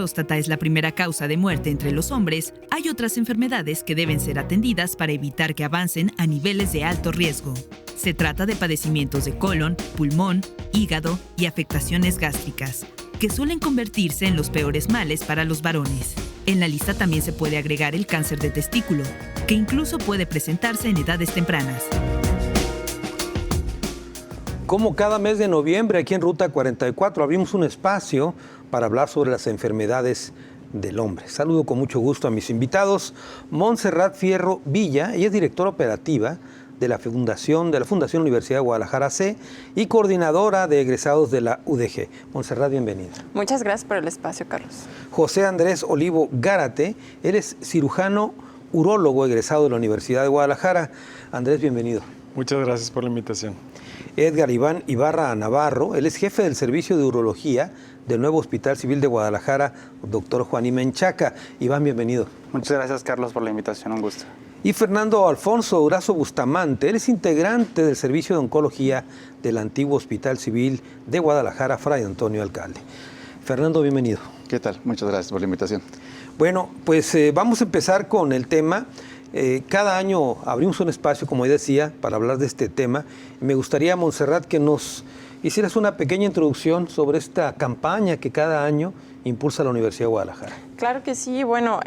próstata es la primera causa de muerte entre los hombres, hay otras enfermedades que deben ser atendidas para evitar que avancen a niveles de alto riesgo. Se trata de padecimientos de colon, pulmón, hígado y afectaciones gástricas, que suelen convertirse en los peores males para los varones. En la lista también se puede agregar el cáncer de testículo, que incluso puede presentarse en edades tempranas. Como cada mes de noviembre, aquí en Ruta 44 abrimos un espacio para hablar sobre las enfermedades del hombre. Saludo con mucho gusto a mis invitados. Montserrat Fierro Villa, ella es directora operativa de la Fundación Universidad de Guadalajara C y coordinadora de egresados de la UDG. Montserrat, bienvenida. Muchas gracias por el espacio, Carlos. José Andrés Olivo Gárate, él es cirujano urólogo egresado de la Universidad de Guadalajara. Andrés, bienvenido. Muchas gracias por la invitación. Edgar Iván Ibarra Navarro, él es jefe del Servicio de Urología del nuevo Hospital Civil de Guadalajara, doctor Juan Menchaca. Iván, bienvenido. Muchas gracias, Carlos, por la invitación, un gusto. Y Fernando Alfonso Durazo Bustamante, él es integrante del Servicio de Oncología del antiguo Hospital Civil de Guadalajara, Fray Antonio Alcalde. Fernando, bienvenido. ¿Qué tal? Muchas gracias por la invitación. Bueno, pues vamos a empezar con el tema. Cada año abrimos un espacio, como ya decía, para hablar de este tema. Me gustaría, Montserrat, que nos hicieras una pequeña introducción sobre esta campaña que cada año impulsa la Universidad de Guadalajara. Claro que sí. Bueno,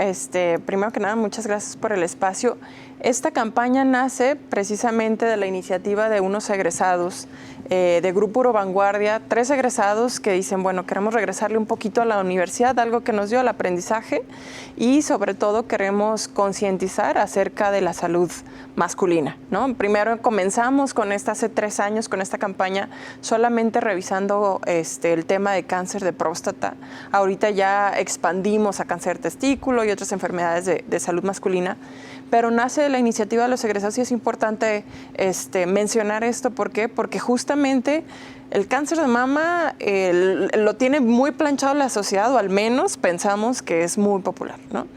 primero que nada, muchas gracias por el espacio. Esta campaña nace precisamente de la iniciativa de unos egresados de Grupo Uro Vanguardia, 3 egresados que dicen, bueno, queremos regresarle un poquito a la universidad, algo que nos dio el aprendizaje y sobre todo queremos concientizar acerca de la salud masculina, ¿no? Primero comenzamos con hace 3 años con esta campaña solamente revisando el tema de cáncer de próstata. Ahorita ya expandimos a cáncer de testículo y otras enfermedades de salud masculina, pero nace de la iniciativa de los egresados y es importante mencionar esto. ¿Por qué? Porque justamente el cáncer de mama lo tiene muy planchado la sociedad, o al menos pensamos que es muy popular, ¿no?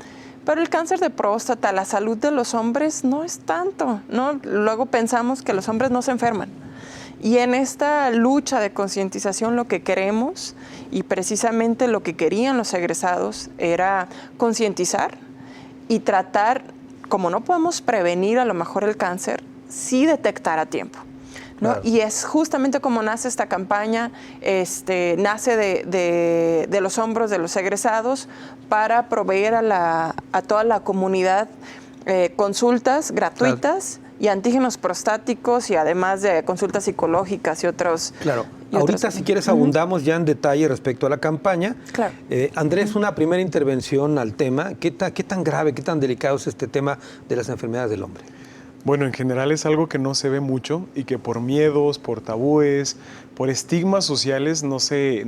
Pero el cáncer de próstata, la salud de los hombres no es tanto, ¿no? Luego pensamos que los hombres no se enferman. Y en esta lucha de concientización lo que queremos, y precisamente lo que querían los egresados, era concientizar y tratar, como no podemos prevenir a lo mejor el cáncer, sí detectar a tiempo, ¿no? Claro. Y es justamente como nace esta campaña, nace de los hombros de los egresados para proveer a toda la comunidad consultas gratuitas. Claro. Y antígenos prostáticos y además de consultas psicológicas y otros. Claro. Ahorita, si quieres, abundamos ya en detalle respecto a la campaña. Claro. Andrés, una primera intervención al tema. ¿Qué tan grave, qué tan delicado es este tema de las enfermedades del hombre? Bueno, en general es algo que no se ve mucho y que por miedos, por tabúes, por estigmas sociales no se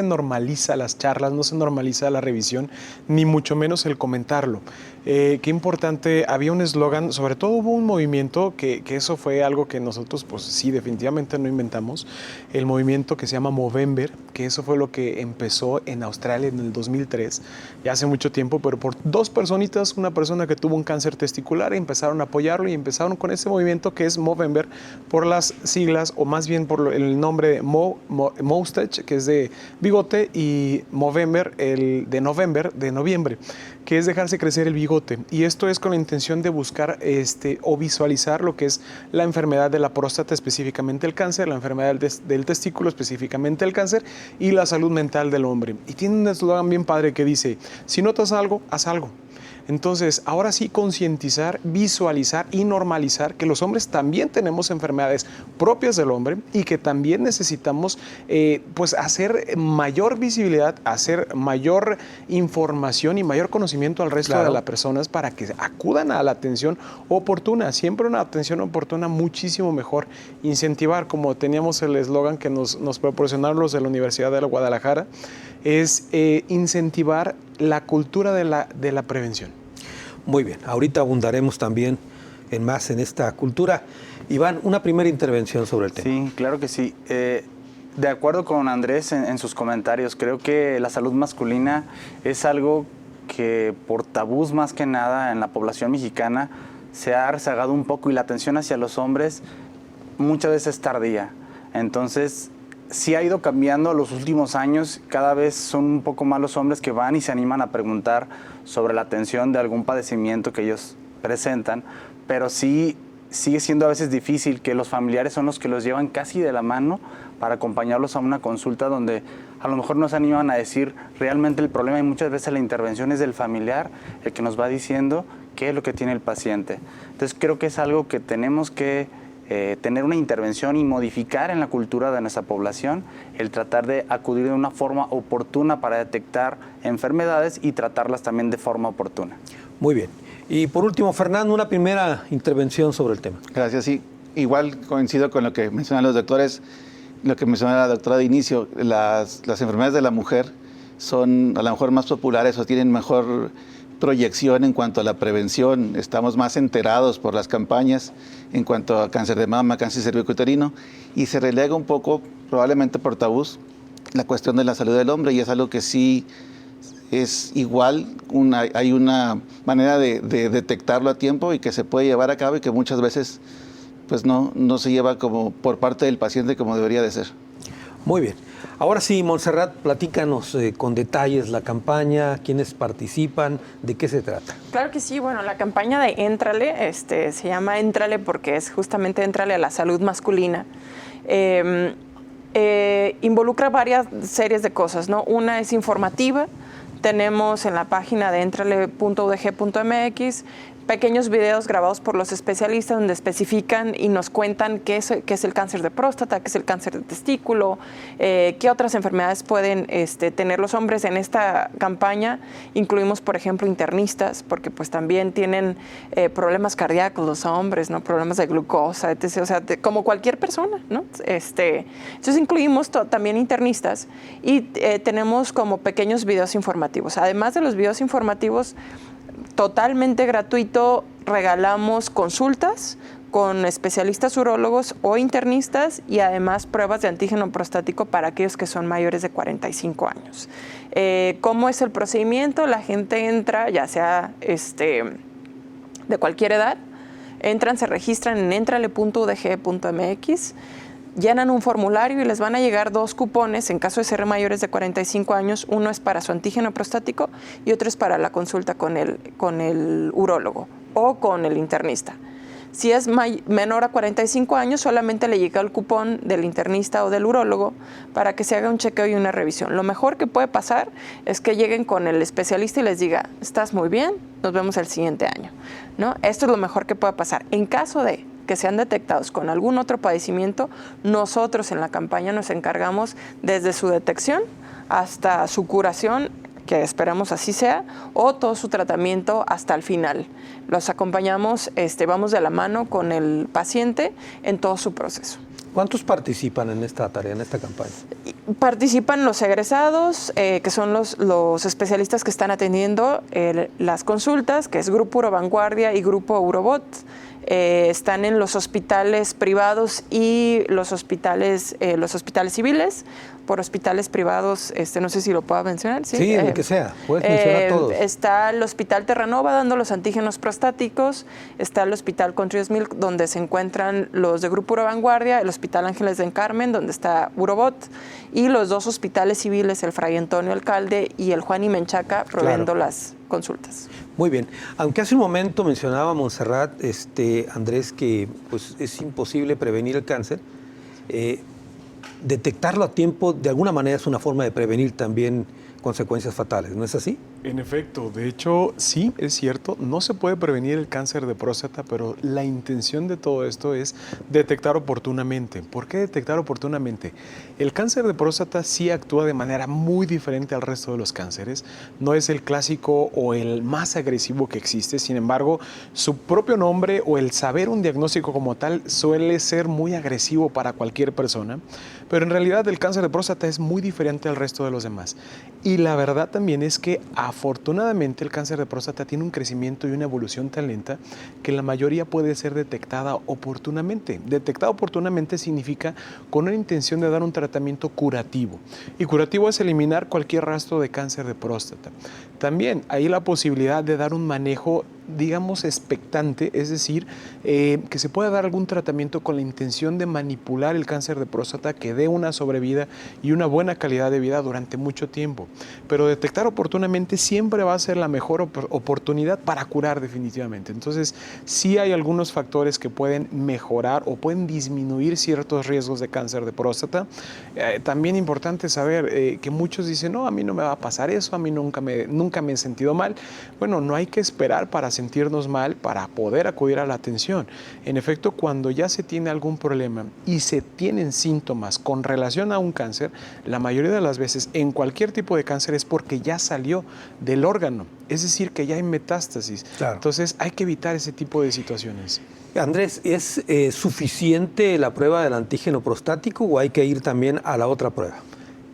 normaliza las charlas, no se normaliza la revisión, ni mucho menos el comentarlo. Qué importante, había un eslogan, sobre todo hubo un movimiento que eso fue algo que nosotros, pues sí, definitivamente no inventamos, el movimiento que se llama Movember, que eso fue lo que empezó en Australia en el 2003, ya hace mucho tiempo, pero por 2 personitas, una persona que tuvo un cáncer testicular, empezaron a apoyarlo y empezaron con ese movimiento que es Movember, por las siglas, o más bien por el nombre de Moustache, que es de bigote, y Movember, el de noviembre, que es dejarse crecer el bigote. Y esto es con la intención de buscar o visualizar lo que es la enfermedad de la próstata, específicamente el cáncer, la enfermedad del testículo, específicamente el cáncer, y la salud mental del hombre. Y tiene un eslogan bien padre que dice, si notas algo, haz algo. Entonces, ahora sí, concientizar, visualizar y normalizar que los hombres también tenemos enfermedades propias del hombre y que también necesitamos pues hacer mayor visibilidad, hacer mayor información y mayor conocimiento al resto de las personas para que acudan a la atención oportuna. Siempre una atención oportuna muchísimo mejor. Incentivar, como teníamos el eslogan que nos proporcionaron los de la Universidad de Guadalajara, es incentivar la cultura de la prevención. Muy bien, ahorita abundaremos también más en esta cultura. Iván, una primera intervención sobre el tema. Sí, claro que sí. De acuerdo con Andrés en sus comentarios, creo que la salud masculina es algo que por tabús más que nada en la población mexicana se ha rezagado un poco y la atención hacia los hombres muchas veces tardía. Entonces, sí ha ido cambiando los últimos años. Cada vez son un poco más los hombres que van y se animan a preguntar sobre la atención de algún padecimiento que ellos presentan, pero sí sigue siendo a veces difícil, que los familiares son los que los llevan casi de la mano para acompañarlos a una consulta donde a lo mejor nos animan a decir realmente el problema, y muchas veces la intervención es del familiar el que nos va diciendo qué es lo que tiene el paciente. Entonces creo que es algo que tenemos que tener una intervención y modificar en la cultura de nuestra población, el tratar de acudir de una forma oportuna para detectar enfermedades y tratarlas también de forma oportuna. Muy bien. Y por último, Fernando, una primera intervención sobre el tema. Gracias, sí. Igual coincido con lo que mencionan los doctores, lo que mencionaba la doctora de inicio. Las enfermedades de la mujer son a lo mejor más populares o tienen mejor proyección en cuanto a la prevención. Estamos más enterados por las campañas en cuanto a cáncer de mama, cáncer cervicouterino, y se relega un poco, probablemente por tabús, la cuestión de la salud del hombre, y es algo que sí es igual, hay una manera de detectarlo a tiempo y que se puede llevar a cabo, y que muchas veces pues no se lleva como por parte del paciente como debería de ser. Muy bien. Ahora sí, Montserrat, platícanos con detalles la campaña, quiénes participan, de qué se trata. Claro que sí, bueno, la campaña de Éntrale, se llama Éntrale porque es justamente Éntrale a la salud masculina. Involucra varias series de cosas, ¿no? Una es informativa. Tenemos en la página de entrale.udg.mx pequeños videos grabados por los especialistas donde especifican y nos cuentan qué es el cáncer de próstata, qué es el cáncer de testículo, qué otras enfermedades pueden tener los hombres. En esta campaña incluimos, por ejemplo, internistas, porque pues también tienen problemas cardíacos los hombres, ¿no? Problemas de glucosa, etc. O sea, como cualquier persona, ¿no? Entonces incluimos también internistas y tenemos como pequeños videos informativos. Además de los videos informativos, totalmente gratuito, regalamos consultas con especialistas urólogos o internistas y además pruebas de antígeno prostático para aquellos que son mayores de 45 años. ¿Cómo es el procedimiento? La gente entra, ya sea de cualquier edad, entran, se registran en entrale.udg.mx, llenan un formulario y les van a llegar 2 cupones en caso de ser mayores de 45 años. Uno es para su antígeno prostático y otro es para la consulta con el urólogo o con el internista. Si es menor a 45 años, solamente le llega el cupón del internista o del urólogo para que se haga un chequeo y una revisión. Lo mejor que puede pasar es que lleguen con el especialista y les diga, estás muy bien, nos vemos el siguiente año, ¿no? Esto es lo mejor que puede pasar. En caso de que sean detectados con algún otro padecimiento, nosotros en la campaña nos encargamos desde su detección hasta su curación, que esperamos así sea, o todo su tratamiento hasta el final. Los acompañamos, vamos de la mano con el paciente en todo su proceso. ¿Cuántos participan en esta tarea, en esta campaña? Participan los egresados, que son los especialistas que están atendiendo las consultas, que es Grupo Uro Vanguardia y Grupo Urobot. Están en los hospitales privados y los hospitales civiles. Por hospitales privados, no sé si lo puedo mencionar. Sí, el que sea, puedes mencionar todos. Está el Hospital Terranova dando los antígenos prostáticos, está el Hospital Country Milk donde se encuentran los de Grupo Uro Vanguardia, el Hospital Ángeles del Carmen donde está Urobot, y los 2 hospitales civiles, el Fray Antonio Alcalde y el Juan y Menchaca, proveyendo las consultas. Muy bien. Aunque hace un momento mencionaba Montserrat, Andrés, que pues, es imposible prevenir el cáncer, detectarlo a tiempo de alguna manera es una forma de prevenir también consecuencias fatales, ¿no es así? En efecto, de hecho, sí, es cierto, no se puede prevenir el cáncer de próstata, pero la intención de todo esto es detectar oportunamente. ¿Por qué detectar oportunamente? El cáncer de próstata sí actúa de manera muy diferente al resto de los cánceres. No es el clásico o el más agresivo que existe, sin embargo, su propio nombre o el saber un diagnóstico como tal suele ser muy agresivo para cualquier persona, pero en realidad el cáncer de próstata es muy diferente al resto de los demás. Y la verdad también es que afortunadamente el cáncer de próstata tiene un crecimiento y una evolución tan lenta que la mayoría puede ser detectada oportunamente. Detectada oportunamente significa con una intención de dar un tratamiento curativo. Y curativo es eliminar cualquier rastro de cáncer de próstata. También hay la posibilidad de dar un manejo digamos, expectante, es decir, que se pueda dar algún tratamiento con la intención de manipular el cáncer de próstata que dé una sobrevida y una buena calidad de vida durante mucho tiempo. Pero detectar oportunamente siempre va a ser la mejor oportunidad para curar definitivamente. Entonces, sí hay algunos factores que pueden mejorar o pueden disminuir ciertos riesgos de cáncer de próstata. También importante saber que muchos dicen, no, a mí no me va a pasar eso, a mí nunca me he sentido mal. Bueno, no hay que esperar para sentirnos mal para poder acudir a la atención. En efecto, cuando ya se tiene algún problema y se tienen síntomas con relación a un cáncer, la mayoría de las veces en cualquier tipo de cáncer es porque ya salió del órgano, es decir, que ya hay metástasis. Claro. Entonces hay que evitar ese tipo de situaciones. Andrés, ¿es suficiente la prueba del antígeno prostático o hay que ir también a la otra prueba?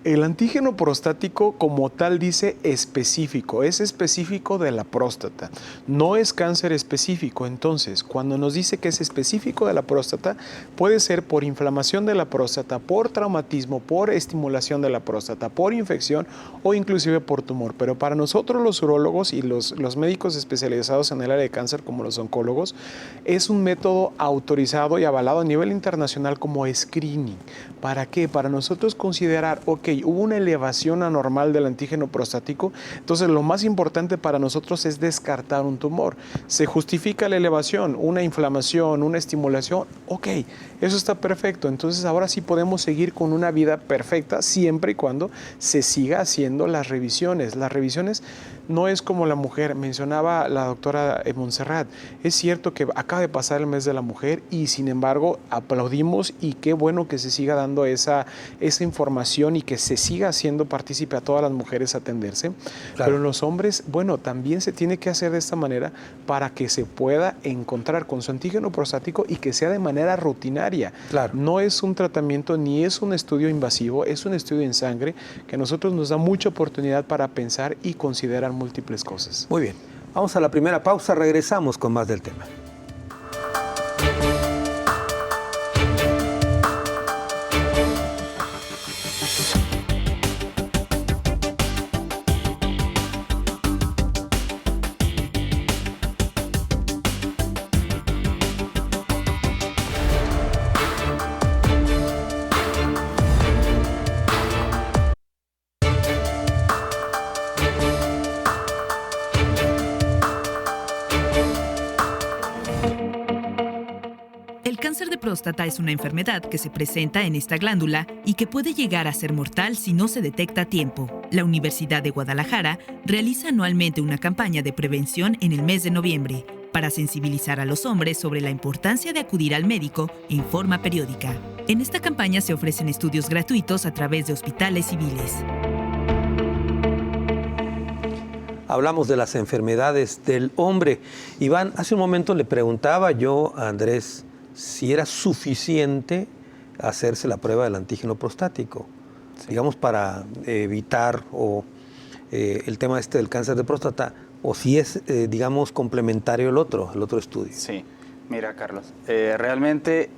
El antígeno prostático como tal dice específico, es específico de la próstata, no es cáncer específico. Entonces, cuando nos dice que es específico de la próstata, puede ser por inflamación de la próstata, por traumatismo, por estimulación de la próstata, por infección o inclusive por tumor. Pero para nosotros los urólogos y los médicos especializados en el área de cáncer, como los oncólogos, es un método autorizado y avalado a nivel internacional como screening. ¿Para qué? Para nosotros considerar, ok, hubo una elevación anormal del antígeno prostático, entonces lo más importante para nosotros es descartar un tumor. Se justifica la elevación, una inflamación, una estimulación, ok, eso está perfecto. Entonces ahora sí podemos seguir con una vida perfecta siempre y cuando se siga haciendo las revisiones. Las revisiones no es como la mujer, mencionaba la doctora Montserrat, es cierto que acaba de pasar el mes de la mujer y sin embargo aplaudimos y qué bueno que se siga dando esa información y que se siga haciendo partícipe a todas las mujeres a atenderse. Claro. Pero en los hombres, bueno, también se tiene que hacer de esta manera para que se pueda encontrar con su antígeno prostático y que sea de manera rutinaria. Claro. No es un tratamiento ni es un estudio invasivo, es un estudio en sangre que a nosotros nos da mucha oportunidad para pensar y considerar múltiples cosas. Muy bien, vamos a la primera pausa, regresamos con más del tema. El cáncer de próstata es una enfermedad que se presenta en esta glándula y que puede llegar a ser mortal si no se detecta a tiempo. La Universidad de Guadalajara realiza anualmente una campaña de prevención en el mes de noviembre para sensibilizar a los hombres sobre la importancia de acudir al médico en forma periódica. En esta campaña se ofrecen estudios gratuitos a través de hospitales civiles. Hablamos de las enfermedades del hombre. Iván, hace un momento le preguntaba yo a Andrés si era suficiente hacerse la prueba del antígeno prostático, digamos, para evitar el tema del cáncer de próstata, o si es, digamos, complementario el otro estudio. Sí, mira, Carlos, realmente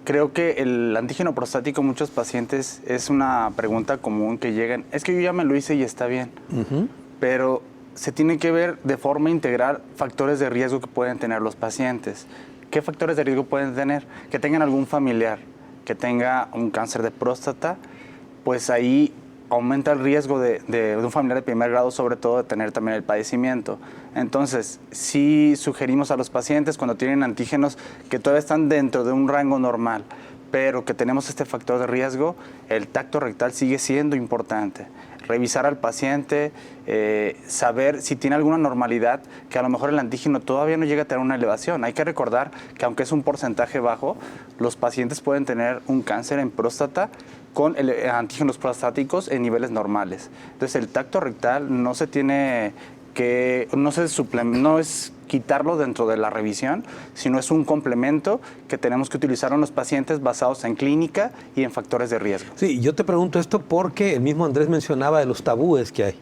creo que el antígeno prostático, muchos pacientes, es una pregunta común que llegan, es que yo ya me lo hice y está bien, pero se tiene que ver de forma integral factores de riesgo que pueden tener los pacientes. ¿Qué factores de riesgo pueden tener? Que tengan algún familiar que tenga un cáncer de próstata, pues ahí aumenta el riesgo de un familiar de primer grado, sobre todo de tener también el padecimiento. Entonces, sí sugerimos a los pacientes cuando tienen antígenos que todavía están dentro de un rango normal, pero que tenemos este factor de riesgo, el tacto rectal sigue siendo importante. Revisar al paciente, saber si tiene alguna normalidad, que a lo mejor el antígeno todavía no llega a tener una elevación. Hay que recordar que aunque es un porcentaje bajo, los pacientes pueden tener un cáncer en próstata con antígenos prostáticos en niveles normales. Entonces el tacto rectal no se tiene que, no es quitarlo dentro de la revisión, sino es un complemento que tenemos que utilizar en los pacientes basados en clínica y en factores de riesgo. Sí, yo te pregunto esto porque el mismo Andrés mencionaba de los tabúes que hay.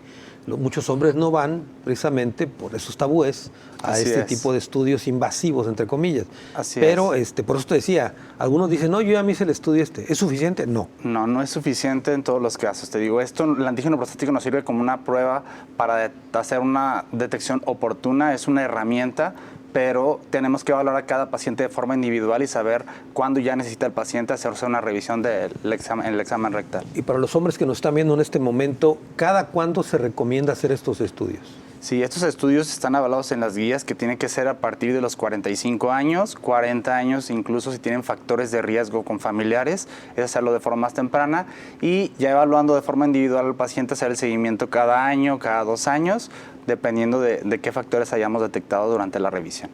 Muchos hombres no van precisamente por esos tabúes a Así este es. tipo de estudios invasivos, entre comillas. Así Pero es. por eso te decía, algunos dicen, no, yo ya me hice el estudio ¿es suficiente? No. No, no es suficiente en todos los casos. Te digo, el antígeno prostático nos sirve como una prueba para hacer una detección oportuna, es una herramienta, pero tenemos que valorar a cada paciente de forma individual y saber cuándo ya necesita el paciente hacerse una revisión del examen rectal. Y para los hombres que nos están viendo en este momento, ¿cada cuándo se recomienda hacer estos estudios? Sí, estos estudios están avalados en las guías que tienen que ser a partir de los 45 años, 40 años, incluso si tienen factores de riesgo con familiares, es hacerlo de forma más temprana y ya evaluando de forma individual al paciente, hacer el seguimiento cada año, cada 2 años, dependiendo de qué factores hayamos detectado durante la revisión.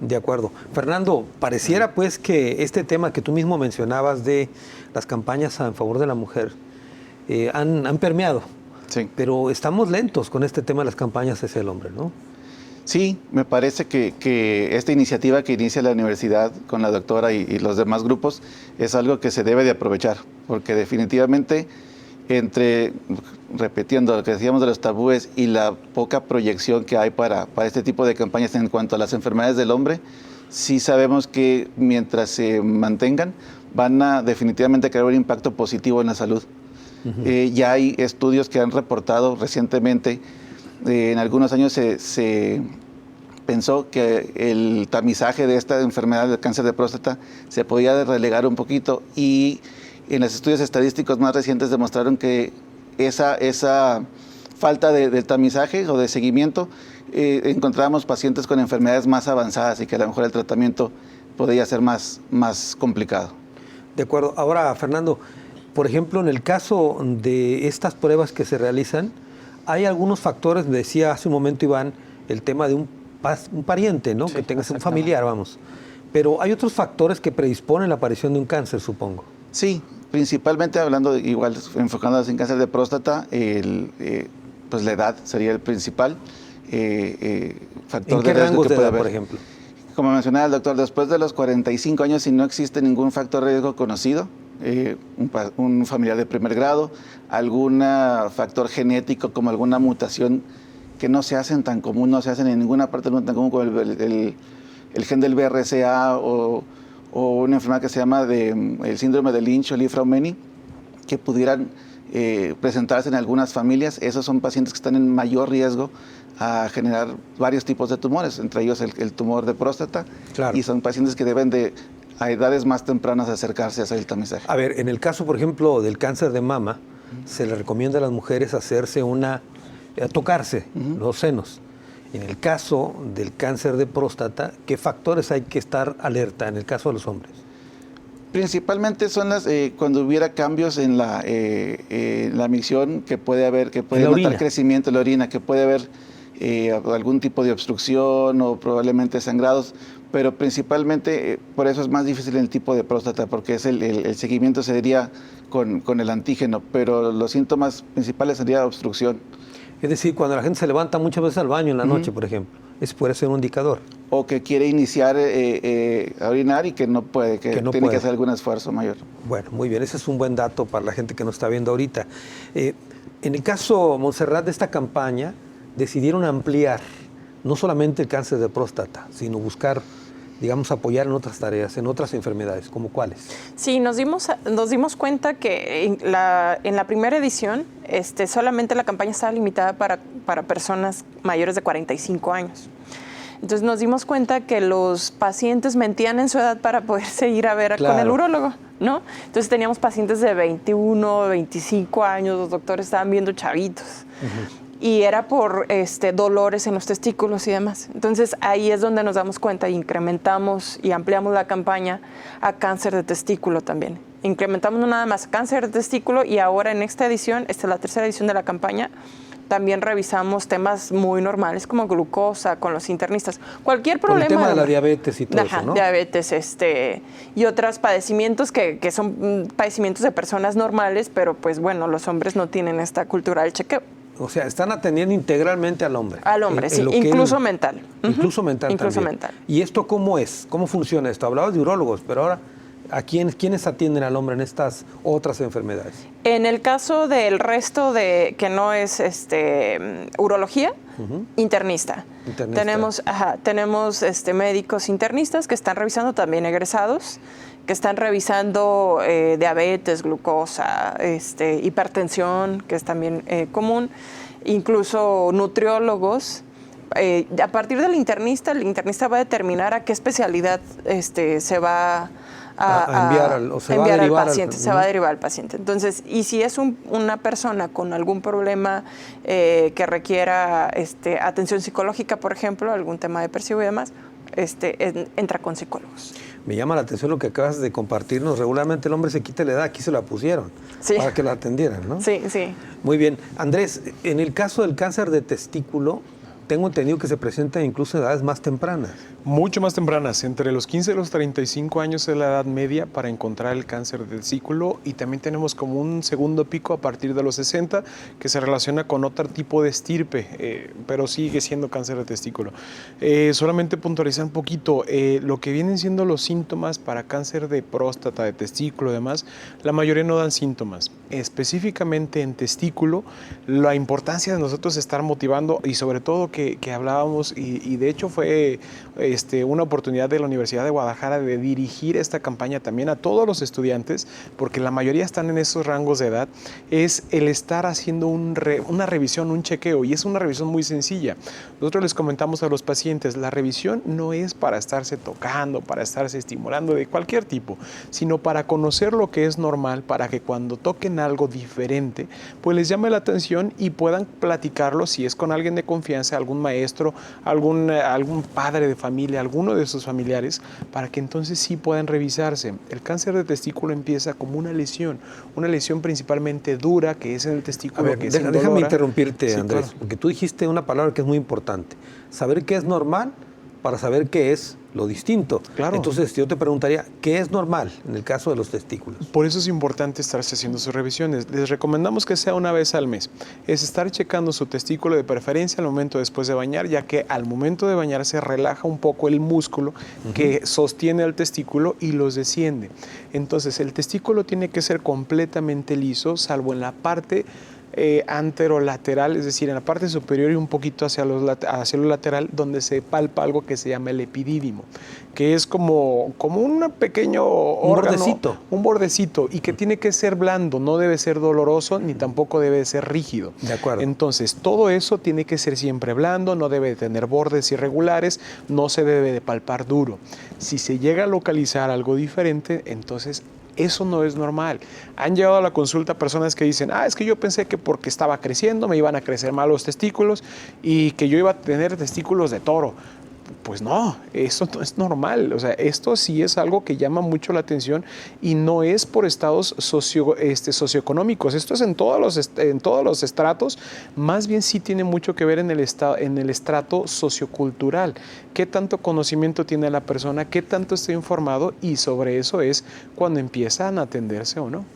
De acuerdo. Fernando, pareciera pues que este tema que tú mismo mencionabas de las campañas en favor de la mujer han permeado. Sí. Pero estamos lentos con este tema de las campañas hacia el hombre, ¿no? Sí, me parece que esta iniciativa que inicia la universidad con la doctora y los demás grupos es algo que se debe de aprovechar, porque definitivamente repitiendo lo que decíamos de los tabúes y la poca proyección que hay para este tipo de campañas en cuanto a las enfermedades del hombre, sí sabemos que mientras se mantengan van a definitivamente crear un impacto positivo en la salud. Ya hay estudios que han reportado recientemente, en algunos años se pensó que el tamizaje de esta enfermedad del cáncer de próstata se podía relegar un poquito y en los estudios estadísticos más recientes demostraron que esa falta del tamizaje o de seguimiento, encontrábamos pacientes con enfermedades más avanzadas y que a lo mejor el tratamiento podría ser más complicado. De acuerdo. Ahora, Fernando, por ejemplo, en el caso de estas pruebas que se realizan, hay algunos factores, me decía hace un momento Iván, el tema de un pariente, ¿no? Sí, que tengas un exactamente. familiar, vamos. Pero hay otros factores que predisponen la aparición de un cáncer, supongo. Sí, principalmente hablando, igual enfocándonos en cáncer de próstata, pues la edad sería el principal factor ¿En qué de riesgo rangos que de puede edad, haber. por ejemplo? Como mencionaba el doctor, después de los 45 años, si no existe ningún factor de riesgo conocido, un familiar de primer grado, algún factor genético como alguna mutación que no se hacen tan común, no se hacen en ninguna parte del mundo tan común como el gen del BRCA o una enfermedad que se llama el síndrome de Lynch o Li-Fraumeni, que pudieran presentarse en algunas familias. Esos son pacientes que están en mayor riesgo a generar varios tipos de tumores, entre ellos el tumor de próstata, Claro. y son pacientes que deben a edades más tempranas acercarse a hacer el tamizaje. A ver, en el caso, por ejemplo, del cáncer de mama, se le recomienda a las mujeres hacerse tocarse los senos. En el caso del cáncer de próstata, ¿qué factores hay que estar alerta en el caso de los hombres? Principalmente son cuando hubiera cambios en la micción que puede haber, que puede notar crecimiento en la orina, que puede haber algún tipo de obstrucción o probablemente sangrados, pero principalmente por eso es más difícil el tipo de próstata, porque es el seguimiento se daría con el antígeno, pero los síntomas principales sería obstrucción. Es decir, cuando la gente se levanta muchas veces al baño en la noche, por ejemplo, ese puede ser un indicador. O que quiere iniciar a orinar y que no puede, que tiene que hacer algún esfuerzo mayor. Bueno, muy bien, ese es un buen dato para la gente que nos está viendo ahorita. En el caso, Montserrat, de esta campaña, decidieron ampliar no solamente el cáncer de próstata, sino buscar, digamos, apoyar en otras tareas, en otras enfermedades, ¿como cuáles? Sí, nos dimos cuenta que en la primera edición solamente la campaña estaba limitada para personas mayores de 45 años. Entonces nos dimos cuenta que los pacientes mentían en su edad para poder seguir a ver con el urólogo, ¿no? Entonces teníamos pacientes de 21, 25 años, los doctores estaban viendo chavitos. Y era por dolores en los testículos y demás. Entonces ahí es donde nos damos cuenta, incrementamos y ampliamos la campaña a cáncer de testículo también. Incrementamos no nada más cáncer de testículo y ahora en esta edición, esta es la tercera edición de la campaña, también revisamos temas muy normales como glucosa con los internistas. Cualquier problema. Por el tema de la diabetes y todo eso, ¿no? Diabetes y otros padecimientos que son padecimientos de personas normales, pero pues bueno, los hombres no tienen esta cultura del chequeo. O sea, están atendiendo integralmente al hombre. Al hombre, sí, incluso mental. Incluso mental incluso también. mental. ¿Y esto cómo es? ¿Cómo funciona esto? Hablabas de urólogos, pero ahora ¿Quiénes atienden al hombre en estas otras enfermedades? En el caso del resto de que no es urología, internista. Tenemos médicos internistas que están revisando, también egresados, que están revisando diabetes, glucosa, hipertensión, que es también común, incluso nutriólogos. A partir del internista, el internista va a determinar a qué especialidad se va a enviar al paciente, se va a derivar al paciente. Entonces, y si es una persona con algún problema que requiera atención psicológica, por ejemplo, algún tema depresivo y demás, entra con psicólogos. Me llama la atención lo que acabas de compartirnos. Regularmente el hombre se quita la edad, aquí se la pusieron para que la atendieran, ¿no? Sí, sí. Muy bien. Andrés, en el caso del cáncer de testículo, tengo entendido que se presenta incluso en edades más tempranas. Mucho más tempranas, entre los 15 y los 35 años es la edad media para encontrar el cáncer del testículo, y también tenemos como un segundo pico a partir de los 60 que se relaciona con otro tipo de estirpe, pero sigue siendo cáncer de testículo. Solamente puntualizar un poquito, lo que vienen siendo los síntomas para cáncer de próstata, de testículo y demás, la mayoría no dan síntomas. Específicamente en testículo, la importancia de nosotros estar motivando, y sobre todo que hablábamos, y de hecho fue una oportunidad de la Universidad de Guadalajara de dirigir esta campaña también a todos los estudiantes, porque la mayoría están en esos rangos de edad, es el estar haciendo una revisión, un chequeo, y es una revisión muy sencilla. Nosotros les comentamos a los pacientes, la revisión no es para estarse tocando, para estarse estimulando de cualquier tipo, sino para conocer lo que es normal, para que cuando toquen algo diferente, pues les llame la atención y puedan platicarlo, si es con alguien de confianza, algún maestro, algún padre de familia, alguno de sus familiares, para que entonces sí puedan revisarse. El cáncer de testículo empieza como una lesión principalmente dura, que es en el testículo. A ver, déjame interrumpirte, sí, Andrés, claro. Porque tú dijiste una palabra que es muy importante. Saber qué es normal para saber qué es lo distinto. Claro. Entonces, yo te preguntaría, ¿qué es normal en el caso de los testículos? Por eso es importante estarse haciendo sus revisiones. Les recomendamos que sea una vez al mes. Es estar checando su testículo, de preferencia al momento después de bañar, ya que al momento de bañar se relaja un poco el músculo que sostiene al testículo y los desciende. Entonces, el testículo tiene que ser completamente liso, salvo en la parte anterolateral, es decir, en la parte superior y un poquito hacia lo lateral, donde se palpa algo que se llama el epidídimo, que es como un pequeño órgano, un bordecito, y que tiene que ser blando, no debe ser doloroso ni tampoco debe ser rígido. De acuerdo. Entonces, todo eso tiene que ser siempre blando, no debe tener bordes irregulares, no se debe de palpar duro. Si se llega a localizar algo diferente, entonces eso no es normal. Han llegado a la consulta personas que dicen, es que yo pensé que porque estaba creciendo me iban a crecer mal los testículos y que yo iba a tener testículos de toro. Pues no, eso no es normal. O sea, esto sí es algo que llama mucho la atención y no es por estados socioeconómicos. Esto es en todos los estratos. Más bien sí tiene mucho que ver en el estrato sociocultural. ¿Qué tanto conocimiento tiene la persona? ¿Qué tanto está informado? Y sobre eso es cuando empiezan a atenderse o no.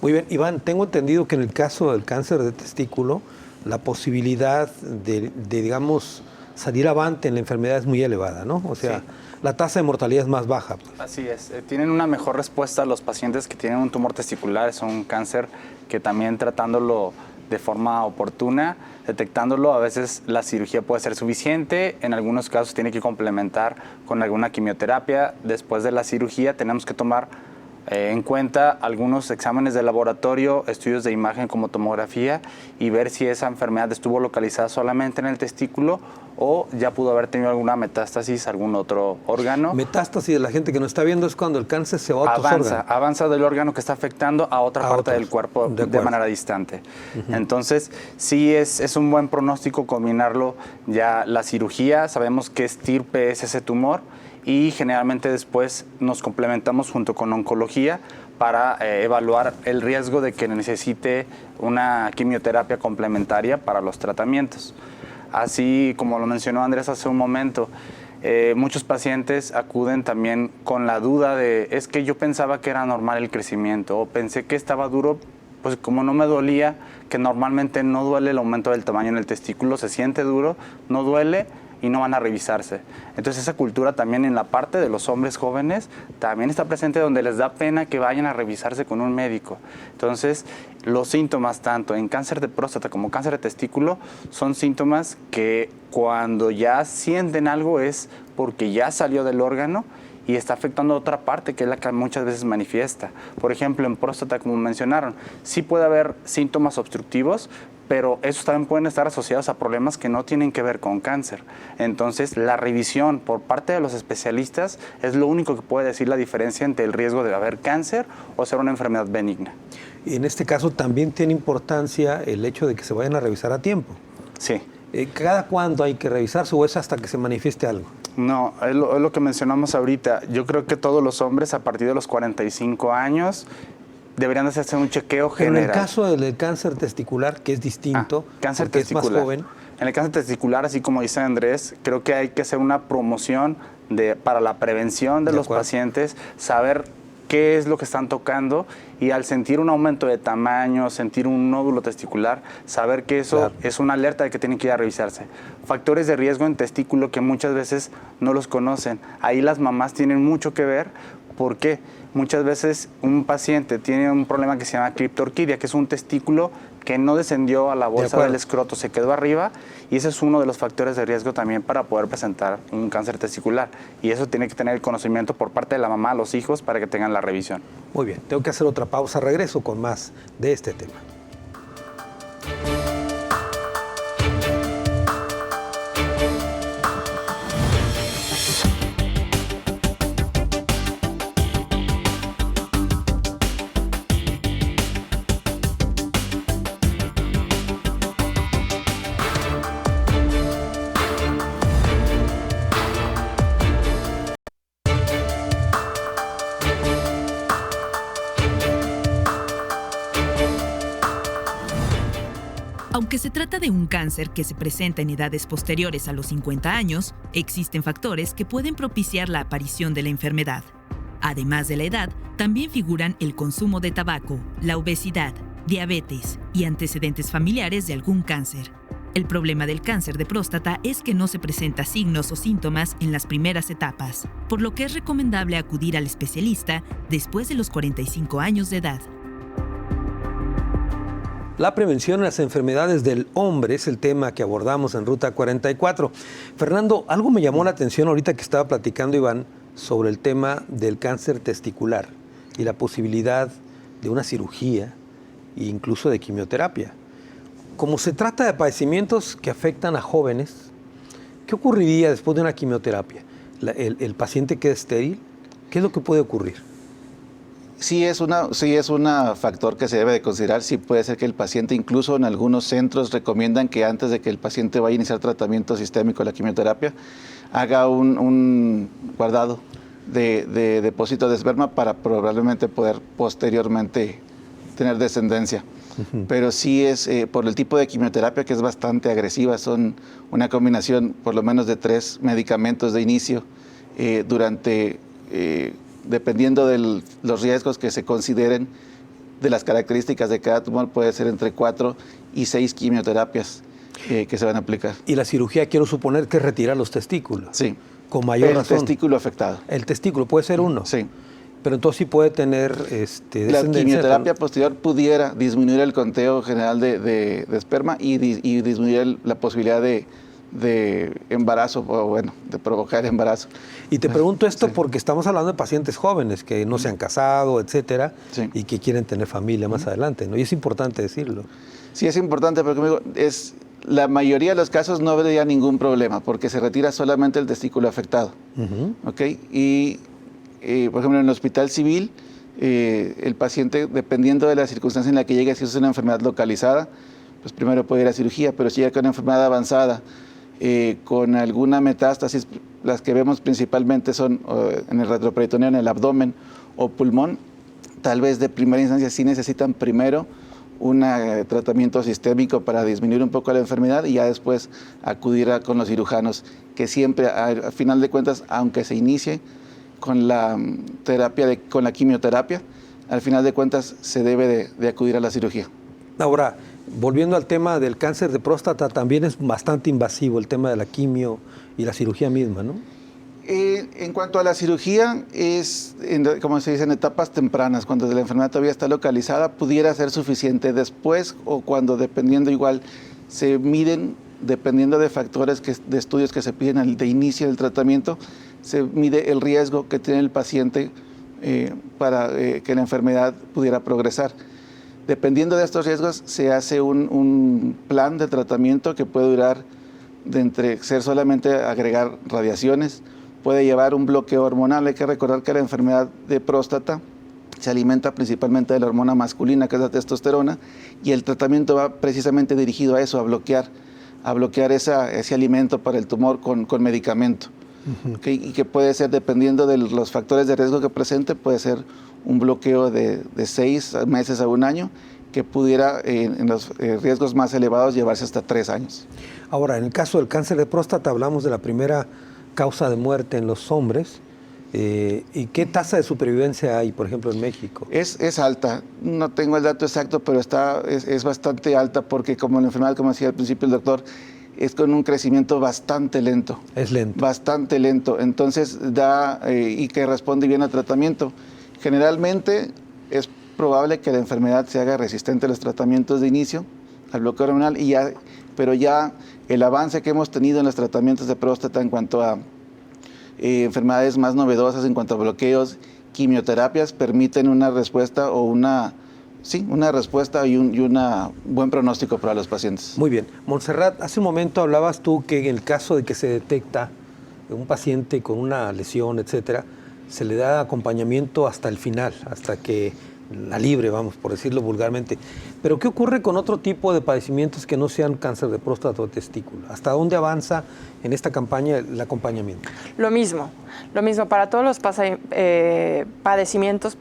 Muy bien, Iván, tengo entendido que en el caso del cáncer de testículo, la posibilidad de digamos, salir avante en la enfermedad es muy elevada, ¿no? O sea, sí, la tasa de mortalidad es más baja. Pues. Así es. Tienen una mejor respuesta los pacientes que tienen un tumor testicular. Es un cáncer que también tratándolo de forma oportuna, detectándolo, a veces la cirugía puede ser suficiente. En algunos casos tiene que complementar con alguna quimioterapia. Después de la cirugía tenemos que tomar en cuenta algunos exámenes de laboratorio, estudios de imagen como tomografía y ver si esa enfermedad estuvo localizada solamente en el testículo o ya pudo haber tenido alguna metástasis a algún otro órgano. Metástasis de la gente que no está viendo es cuando el cáncer se va a otros órganos. Avanza del órgano que está afectando a otra parte del cuerpo de manera distante. Entonces, sí es un buen pronóstico combinarlo ya la cirugía. Sabemos qué estirpe es ese tumor y generalmente después nos complementamos junto con oncología para evaluar el riesgo de que necesite una quimioterapia complementaria para los tratamientos. Así como lo mencionó Andrés hace un momento, muchos pacientes acuden también con la duda de, es que yo pensaba que era normal el crecimiento o pensé que estaba duro, pues como no me dolía, que normalmente no duele el aumento del tamaño en el testículo, se siente duro, no duele, y no van a revisarse. Entonces esa cultura también en la parte de los hombres jóvenes también está presente, donde les da pena que vayan a revisarse con un médico. Entonces los síntomas tanto en cáncer de próstata como cáncer de testículo son síntomas que cuando ya sienten algo es porque ya salió del órgano y está afectando a otra parte, que es la que muchas veces manifiesta. Por ejemplo, en próstata, como mencionaron, sí puede haber síntomas obstructivos, pero esos también pueden estar asociados a problemas que no tienen que ver con cáncer. Entonces, la revisión por parte de los especialistas es lo único que puede decir la diferencia entre el riesgo de haber cáncer o ser una enfermedad benigna. Y en este caso también tiene importancia el hecho de que se vayan a revisar a tiempo. Sí. ¿Cada cuándo hay que revisarse o es hasta que se manifieste algo? No, es lo que mencionamos ahorita. Yo creo que todos los hombres a partir de los 45 años deberían hacerse un chequeo general. Pero en el caso del cáncer testicular, que es distinto, cáncer porque testicular. es más joven. En el cáncer testicular, así como dice Andrés, creo que hay que hacer una promoción para la prevención de los pacientes, saber qué es lo que están tocando y al sentir un aumento de tamaño, sentir un nódulo testicular, saber que eso es una alerta de que tienen que ir a revisarse. Factores de riesgo en testículo que muchas veces no los conocen. Ahí las mamás tienen mucho que ver. ¿Por qué? Muchas veces un paciente tiene un problema que se llama criptorquidia, que es un testículo que no descendió a la bolsa del escroto, se quedó arriba, y ese es uno de los factores de riesgo también para poder presentar un cáncer testicular. Y eso tiene que tener el conocimiento por parte de la mamá a los hijos para que tengan la revisión. Muy bien, tengo que hacer otra pausa, regreso con más de este tema. Aunque se trata de un cáncer que se presenta en edades posteriores a los 50 años, existen factores que pueden propiciar la aparición de la enfermedad. Además de la edad, también figuran el consumo de tabaco, la obesidad, diabetes y antecedentes familiares de algún cáncer. El problema del cáncer de próstata es que no se presenta signos o síntomas en las primeras etapas, por lo que es recomendable acudir al especialista después de los 45 años de edad. La prevención de las enfermedades del hombre es el tema que abordamos en Ruta 44. Fernando, algo me llamó la atención ahorita que estaba platicando Iván sobre el tema del cáncer testicular y la posibilidad de una cirugía e incluso de quimioterapia. Como se trata de padecimientos que afectan a jóvenes, ¿qué ocurriría después de una quimioterapia? ¿El paciente queda estéril? ¿Qué es lo que puede ocurrir? Sí es un factor que se debe de considerar. Sí puede ser que el paciente, incluso en algunos centros recomiendan que antes de que el paciente vaya a iniciar tratamiento sistémico, la quimioterapia, haga un guardado de depósito de esperma para probablemente poder posteriormente tener descendencia. Pero sí es por el tipo de quimioterapia que es bastante agresiva. Son una combinación por lo menos de 3 medicamentos de inicio dependiendo de los riesgos que se consideren, de las características de cada tumor, puede ser entre 4 y 6 quimioterapias que se van a aplicar. Y la cirugía, quiero suponer que es retirar los testículos. Sí. Con mayor razón. El testículo afectado. El testículo puede ser uno. Sí. Pero entonces sí puede tener la quimioterapia posterior pudiera disminuir el conteo general de esperma y disminuir la posibilidad de embarazo, o bueno, de provocar embarazo. Y te pregunto esto porque estamos hablando de pacientes jóvenes que no se han casado, etcétera, y que quieren tener familia más adelante, ¿no? Y es importante decirlo. Sí, es importante porque la mayoría de los casos no habría ningún problema porque se retira solamente el testículo afectado. ¿Ok? Y, por ejemplo, en el hospital civil, el paciente, dependiendo de la circunstancia en la que llegue, si es una enfermedad localizada, pues primero puede ir a cirugía, pero si llega con una enfermedad avanzada, con alguna metástasis, las que vemos principalmente son en el retroperitoneo, en el abdomen o pulmón, tal vez de primera instancia sí necesitan primero un tratamiento sistémico para disminuir un poco la enfermedad y ya después acudir con los cirujanos, que siempre, al final de cuentas, aunque se inicie con la con la quimioterapia, al final de cuentas se debe de acudir a la cirugía. Ahora, Volviendo al tema del cáncer de próstata, también es bastante invasivo el tema de la quimio y la cirugía misma, ¿no? En cuanto a la cirugía, como se dice, en etapas tempranas, cuando la enfermedad todavía está localizada, pudiera ser suficiente. Después, o cuando dependiendo igual, se miden, dependiendo de factores de estudios que se piden de inicio del tratamiento, se mide el riesgo que tiene el paciente para que la enfermedad pudiera progresar. Dependiendo de estos riesgos, se hace un plan de tratamiento que puede durar ser solamente agregar radiaciones, puede llevar un bloqueo hormonal. Hay que recordar que la enfermedad de próstata se alimenta principalmente de la hormona masculina, que es la testosterona, y el tratamiento va precisamente dirigido a eso, a bloquear ese alimento para el tumor con medicamento. Y que puede ser, dependiendo de los factores de riesgo que presente, puede ser un bloqueo de 6 meses a 1 año, que pudiera en los riesgos más elevados llevarse hasta 3 años. Ahora, en el caso del cáncer de próstata hablamos de la primera causa de muerte en los hombres. ¿Y qué tasa de supervivencia hay, por ejemplo, en México? Es alta, no tengo el dato exacto, pero es bastante alta porque como la enfermedad, como decía al principio el doctor, es con un crecimiento bastante lento. Es lento. Bastante lento, entonces y que responde bien al tratamiento. Generalmente es probable que la enfermedad se haga resistente a los tratamientos de inicio, al bloqueo hormonal, pero ya el avance que hemos tenido en los tratamientos de próstata en cuanto a enfermedades más novedosas, en cuanto a bloqueos, quimioterapias, permiten una respuesta una respuesta y un buen pronóstico para los pacientes. Muy bien. Montserrat, hace un momento hablabas tú que en el caso de que se detecta un paciente con una lesión, etcétera, se le da acompañamiento hasta el final, hasta que la libre, vamos, por decirlo vulgarmente. Pero ¿qué ocurre con otro tipo de padecimientos que no sean cáncer de próstata o testículo? ¿Hasta dónde avanza en esta campaña el acompañamiento? Lo mismo para todos los padecimientos,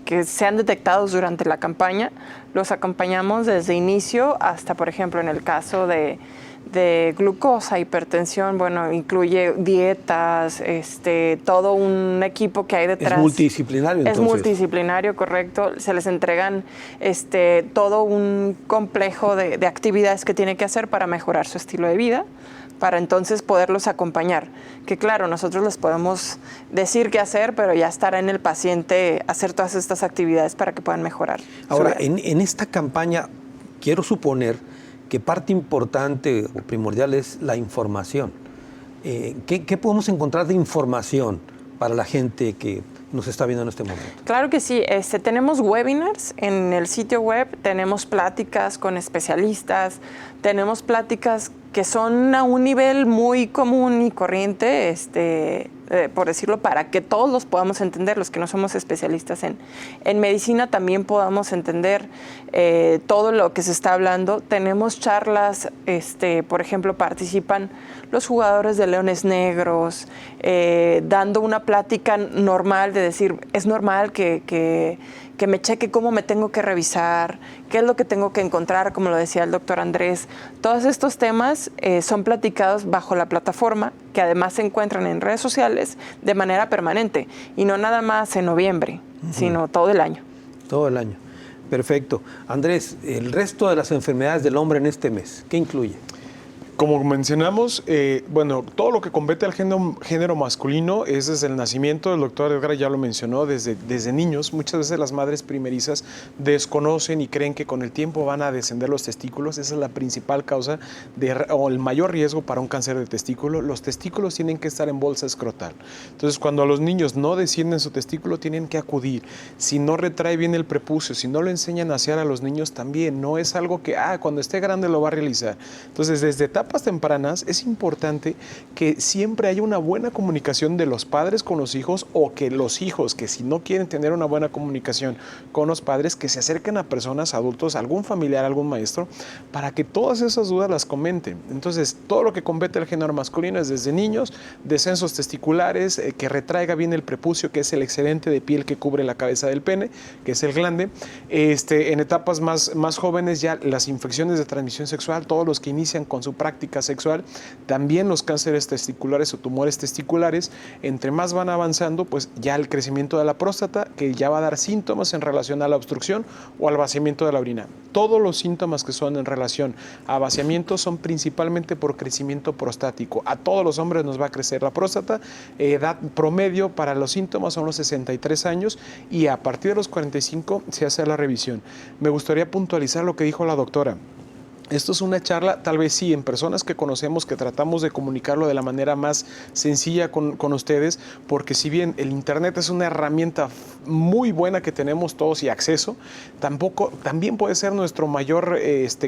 que sean detectados durante la campaña, los acompañamos desde inicio hasta, por ejemplo, en el caso de glucosa, hipertensión, bueno, incluye dietas, todo un equipo que hay detrás. Es multidisciplinario, entonces. Es multidisciplinario, correcto. Se les entregan todo un complejo de actividades que tiene que hacer para mejorar su estilo de vida, para entonces poderlos acompañar. Que claro, nosotros les podemos decir qué hacer, pero ya estará en el paciente hacer todas estas actividades para que puedan mejorar. Ahora, en esta campaña, quiero suponer que parte importante o primordial es la información. ¿Qué podemos encontrar de información para la gente que nos está viendo en este momento? Claro que sí. Tenemos webinars en el sitio web, tenemos pláticas con especialistas, tenemos pláticas que son a un nivel muy común y corriente, por decirlo, para que todos los podamos entender, los que no somos especialistas en medicina también podamos entender todo lo que se está hablando. Tenemos charlas, por ejemplo, participan los jugadores de Leones Negros, dando una plática normal de decir, es normal que me cheque cómo me tengo que revisar, qué es lo que tengo que encontrar, como lo decía el doctor Andrés. Todos estos temas son platicados bajo la plataforma, que además se encuentran en redes sociales de manera permanente, y no nada más en noviembre, sino todo el año. Todo el año. Perfecto. Andrés, el resto de las enfermedades del hombre en este mes, ¿qué incluye? Como mencionamos, todo lo que compete al género masculino es desde el nacimiento. El doctor Edgar ya lo mencionó, desde niños. Muchas veces las madres primerizas desconocen y creen que con el tiempo van a descender los testículos. Esa es la principal causa o el mayor riesgo para un cáncer de testículo. Los testículos tienen que estar en bolsa escrotal. Entonces, cuando a los niños no descienden su testículo, tienen que acudir. Si no retrae bien el prepucio, si no lo enseñan a asear a los niños también, no es algo que cuando esté grande lo va a realizar. Entonces, desde etapas tempranas es importante que siempre haya una buena comunicación de los padres con los hijos, o que los hijos, que si no quieren tener una buena comunicación con los padres, que se acerquen a personas, adultos, algún familiar, algún maestro, para que todas esas dudas las comenten. Entonces, todo lo que compete al género masculino es desde niños, descensos testiculares, que retraiga bien el prepucio, que es el excedente de piel que cubre la cabeza del pene, que es el glande. En etapas más jóvenes ya las infecciones de transmisión sexual, todos los que inician con su práctica práctica sexual. También los cánceres testiculares o tumores testiculares, entre más van avanzando, pues ya el crecimiento de la próstata, que ya va a dar síntomas en relación a la obstrucción o al vaciamiento de la orina. Todos los síntomas que son en relación a vaciamiento son principalmente por crecimiento prostático. A todos los hombres nos va a crecer la próstata. Edad promedio para los síntomas son los 63 años y a partir de los 45 se hace la revisión. Me gustaría puntualizar lo que dijo la doctora. Esto es una charla, tal vez sí, en personas que conocemos, que tratamos de comunicarlo de la manera más sencilla con ustedes, porque si bien el Internet es una herramienta muy buena que tenemos todos y acceso, también puede ser nuestro mayor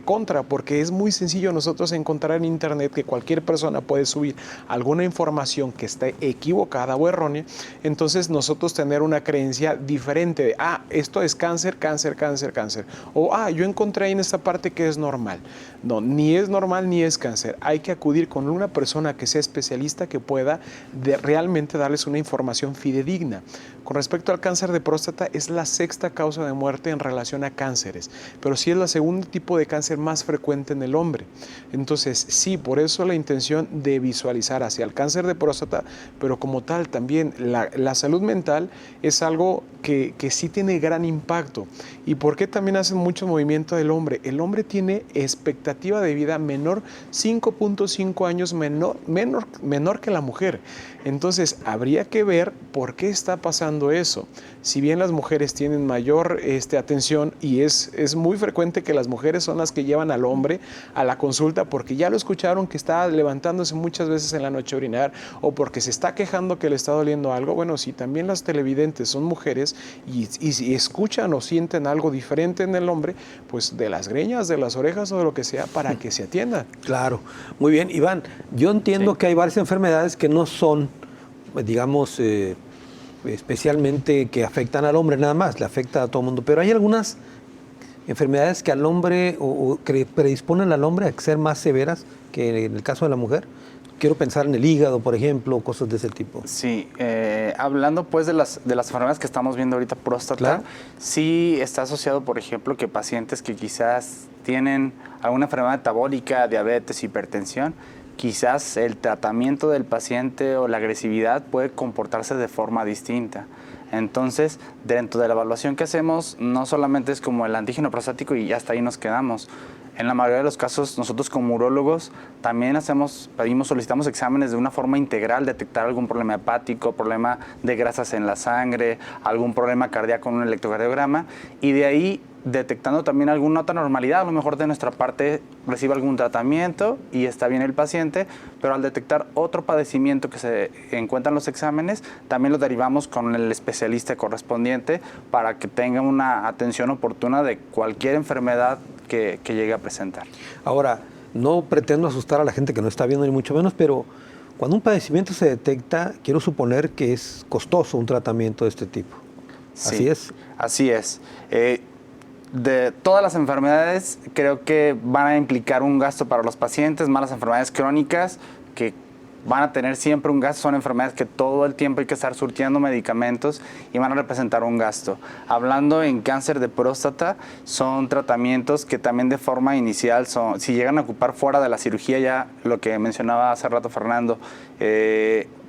contra, porque es muy sencillo nosotros encontrar en Internet que cualquier persona puede subir alguna información que esté equivocada o errónea, entonces nosotros tener una creencia diferente de, esto es cáncer, cáncer, cáncer, cáncer, o yo encontré en esta parte que es normal. No, ni es normal ni es cáncer. Hay que acudir con una persona que sea especialista que pueda realmente darles una información fidedigna. Con respecto al cáncer de próstata, es la 6ª causa de muerte en relación a cánceres, pero sí es la segunda tipo de cáncer más frecuente en el hombre. Entonces, sí, por eso la intención de visualizar hacia el cáncer de próstata, pero como tal también la salud mental es algo que sí tiene gran impacto. ¿Y por qué también hace mucho movimiento del hombre? El hombre tiene expectativa de vida menor, 5.5 años menor que la mujer. Entonces, habría que ver por qué está pasando eso. Si bien las mujeres tienen mayor atención y es muy frecuente que las mujeres son las que llevan al hombre a la consulta porque ya lo escucharon que está levantándose muchas veces en la noche a orinar o porque se está quejando que le está doliendo algo. Bueno, si también las televidentes son mujeres y si escuchan o sienten algo diferente en el hombre, pues de las greñas, de las orejas o de lo que sea para que se atiendan. Claro, muy bien. Iván, yo entiendo que hay varias enfermedades que no son, digamos, especialmente que afectan al hombre nada más, le afecta a todo el mundo, pero hay algunas enfermedades que al hombre o que predisponen al hombre a ser más severas que en el caso de la mujer. Quiero pensar en el hígado, por ejemplo, cosas de ese tipo. Sí, hablando pues de las enfermedades que estamos viendo ahorita, próstata, claro. Sí está asociado, por ejemplo, que pacientes que quizás tienen alguna enfermedad metabólica, diabetes, hipertensión, quizás el tratamiento del paciente o la agresividad puede comportarse de forma distinta. Entonces, dentro de la evaluación que hacemos, no solamente es como el antígeno prostático y hasta ahí nos quedamos. En la mayoría de los casos, nosotros como urólogos también solicitamos exámenes de una forma integral, detectar algún problema hepático, problema de grasas en la sangre, algún problema cardíaco en un electrocardiograma, y de ahí detectando también alguna otra normalidad, a lo mejor de nuestra parte recibe algún tratamiento y está bien el paciente, pero al detectar otro padecimiento que se encuentra en los exámenes, también lo derivamos con el especialista correspondiente para que tenga una atención oportuna de cualquier enfermedad que llegue a presentar. Ahora, no pretendo asustar a la gente que no está viendo ni mucho menos, pero cuando un padecimiento se detecta, quiero suponer que es costoso un tratamiento de este tipo. Sí, ¿así es? Así es. De todas las enfermedades, creo que van a implicar un gasto para los pacientes, más las enfermedades crónicas, que van a tener siempre un gasto, son enfermedades que todo el tiempo hay que estar surtiendo medicamentos y van a representar un gasto. Hablando en cáncer de próstata, son tratamientos que también de forma inicial, si llegan a ocupar fuera de la cirugía, ya lo que mencionaba hace rato Fernando,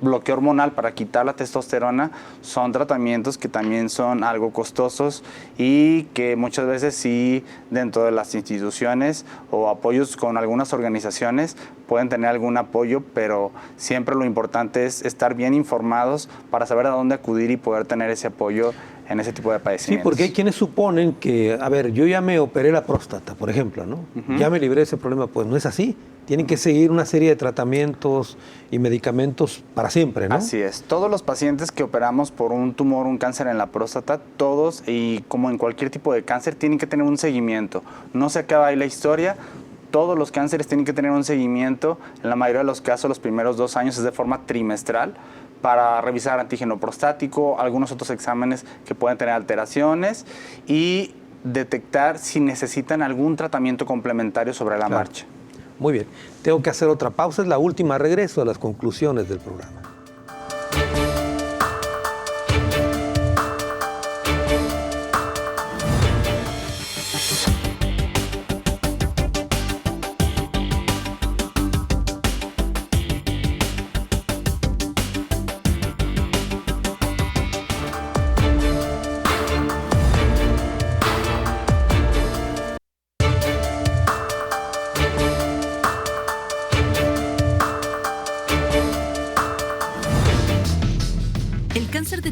bloqueo hormonal para quitar la testosterona, son tratamientos que también son algo costosos y que muchas veces sí dentro de las instituciones o apoyos con algunas organizaciones pueden tener algún apoyo, pero siempre lo importante es estar bien informados para saber a dónde acudir y poder tener ese apoyo en ese tipo de padecimientos. Sí, porque hay quienes suponen que, a ver, yo ya me operé la próstata, por ejemplo, ¿no? Ya me libré de ese problema, pues no es así. Tienen que seguir una serie de tratamientos y medicamentos para siempre, ¿no? Así es. Todos los pacientes que operamos por un tumor, un cáncer en la próstata, todos, y como en cualquier tipo de cáncer, tienen que tener un seguimiento. No se acaba ahí la historia. Todos los cánceres tienen que tener un seguimiento. En la mayoría de los casos, los primeros 2 años es de forma trimestral para revisar antígeno prostático, algunos otros exámenes que pueden tener alteraciones y detectar si necesitan algún tratamiento complementario sobre la marcha. Muy bien. Tengo que hacer otra pausa. Es la última. Regreso a las conclusiones del programa.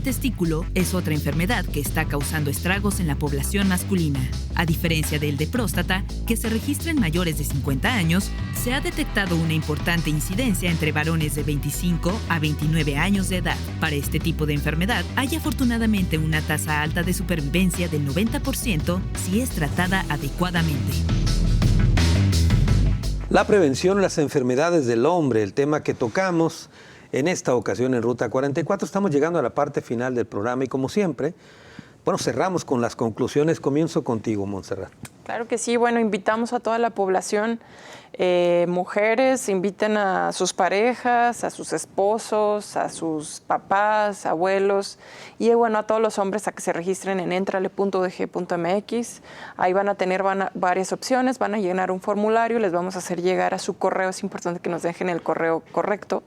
testículo es otra enfermedad que está causando estragos en la población masculina. A diferencia del de próstata, que se registra en mayores de 50 años, se ha detectado una importante incidencia entre varones de 25 a 29 años de edad. Para este tipo de enfermedad, hay afortunadamente una tasa alta de supervivencia del 90% si es tratada adecuadamente. La prevención de las enfermedades del hombre, el tema que tocamos en esta ocasión en Ruta 44. Estamos llegando a la parte final del programa y como siempre, bueno, cerramos con las conclusiones. Comienzo contigo, Montserrat. Claro que sí, bueno, invitamos a toda la población, mujeres, inviten a sus parejas, a sus esposos, a sus papás, abuelos y bueno, a todos los hombres a que se registren en entrale.udg.mx. Ahí van a tener varias opciones, van a llenar un formulario, les vamos a hacer llegar a su correo, es importante que nos dejen el correo correcto.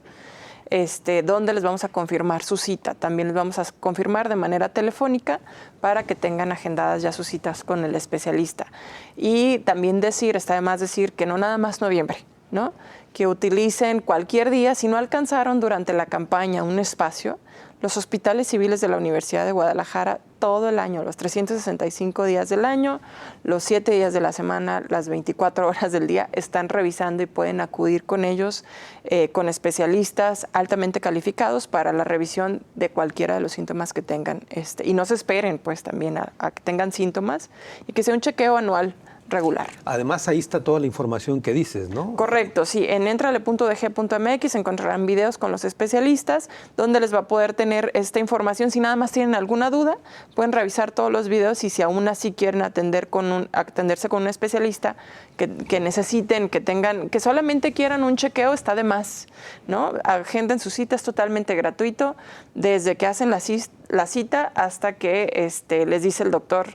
Donde les vamos a confirmar su cita. También les vamos a confirmar de manera telefónica para que tengan agendadas ya sus citas con el especialista. Y también está de más decir que no nada más noviembre, ¿no? Que utilicen cualquier día, si no alcanzaron durante la campaña un espacio, los hospitales civiles de la Universidad de Guadalajara todo el año, los 365 días del año, los 7 días de la semana, las 24 horas del día, están revisando y pueden acudir con ellos, con especialistas altamente calificados para la revisión de cualquiera de los síntomas que tengan. Y no se esperen pues también a que tengan síntomas y que sea un chequeo anual regular. Además, ahí está toda la información que dices, ¿no? Correcto, sí. En entrale.udg.mx encontrarán videos con los especialistas donde les va a poder tener esta información. Si nada más tienen alguna duda, pueden revisar todos los videos y si aún así quieren atenderse con un especialista que necesiten, que solamente quieran un chequeo, está de más, ¿no? Agenden su cita, es totalmente gratuito, desde que hacen la cita hasta que les dice el doctor,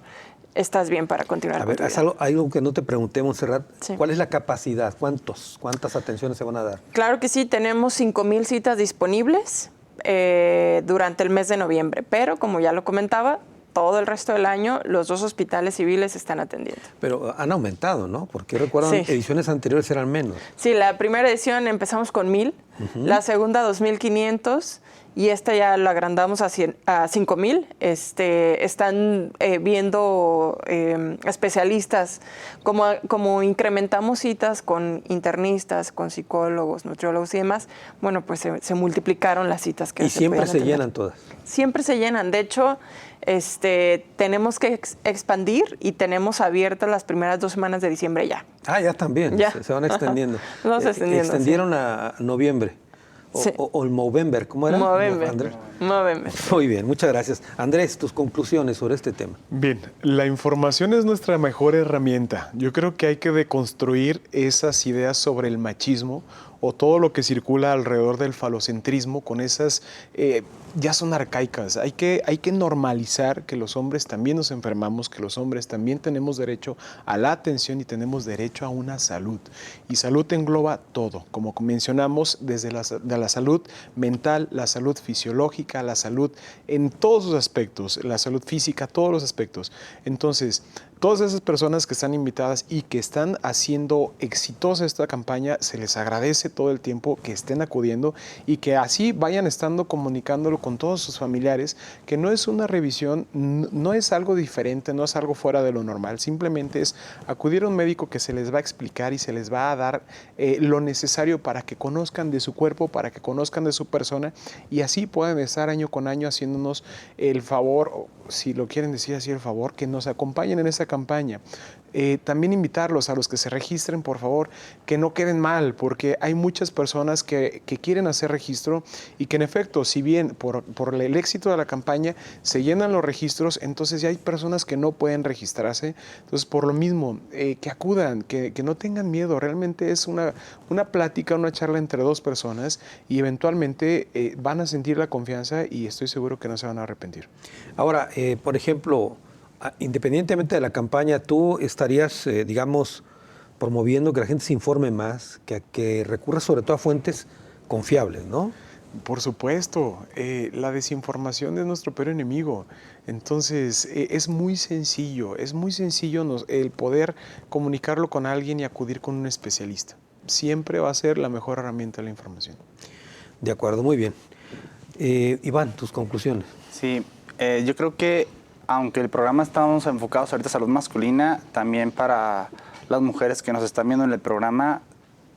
estás bien para continuar. A ver, es algo que no te pregunté, Montserrat. Sí. ¿Cuál es la capacidad? ¿Cuántas atenciones se van a dar? Claro que sí, tenemos 5,000 citas disponibles durante el mes de noviembre, pero como ya lo comentaba, todo el resto del año los 2 hospitales civiles están atendiendo. Pero han aumentado, ¿no? Porque recuerdo ediciones anteriores eran menos. Sí, la primera edición empezamos con 1,000, la segunda 2,500 y esta ya lo agrandamos a 5,000. Están viendo especialistas, como incrementamos citas con internistas, con psicólogos, nutriólogos y demás, bueno, pues se multiplicaron las citas que ¿Y siempre se llenan todas? Siempre se llenan. De hecho, tenemos que expandir y tenemos abiertas las primeras 2 semanas de diciembre ya. Ah, ya también, ya. Se van extendiendo. Vamos extendiendo. Extendieron a noviembre. O el Movember, ¿cómo era? Movember. Muy bien, muchas gracias. Andrés, tus conclusiones sobre este tema. Bien, la información es nuestra mejor herramienta. Yo creo que hay que deconstruir esas ideas sobre el machismo o todo lo que circula alrededor del falocentrismo con esas, ya son arcaicas. Hay que normalizar que los hombres también nos enfermamos, que los hombres también tenemos derecho a la atención y tenemos derecho a una salud. Y salud engloba todo, como mencionamos, desde la salud mental, la salud fisiológica, la salud en todos sus aspectos, la salud física, todos los aspectos. Entonces, todas esas personas que están invitadas y que están haciendo exitosa esta campaña, se les agradece todo el tiempo que estén acudiendo y que así vayan estando comunicándolo con todos sus familiares, que no es una revisión, no es algo diferente, no es algo fuera de lo normal, simplemente es acudir a un médico que se les va a explicar y se les va a dar lo necesario para que conozcan de su cuerpo, para que conozcan de su persona y así puedan estar año con año haciéndonos el favor, si lo quieren decir así, el favor, que nos acompañen en esa campaña. También invitarlos a los que se registren, por favor, que no queden mal, porque hay muchas personas que quieren hacer registro y que en efecto, si bien por el éxito de la campaña se llenan los registros, entonces ya hay personas que no pueden registrarse. Entonces, por lo mismo, que acudan, que no tengan miedo. Realmente es una plática, una charla entre 2 personas y eventualmente van a sentir la confianza y estoy seguro que no se van a arrepentir. Ahora, por ejemplo, independientemente de la campaña, tú estarías, digamos, promoviendo que la gente se informe más, que recurra sobre todo a fuentes confiables, ¿no? Por supuesto, la desinformación es nuestro peor enemigo. Entonces, es muy sencillo el poder comunicarlo con alguien y acudir con un especialista. Siempre va a ser la mejor herramienta de la información. De acuerdo, muy bien. Iván, tus conclusiones. Sí, yo creo que aunque el programa estamos enfocados ahorita a salud masculina, también para las mujeres que nos están viendo en el programa,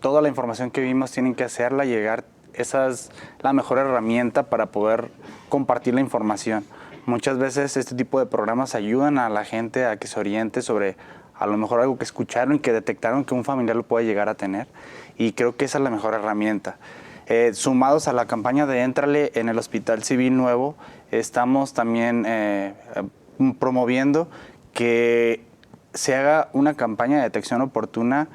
toda la información que vimos tienen que hacerla llegar. Esa es la mejor herramienta para poder compartir la información. Muchas veces este tipo de programas ayudan a la gente a que se oriente sobre a lo mejor algo que escucharon y que detectaron que un familiar lo puede llegar a tener. Y creo que esa es la mejor herramienta. Sumados a la campaña de Éntrale en el Hospital Civil Nuevo, estamos también promoviendo que se haga una campaña de detección oportuna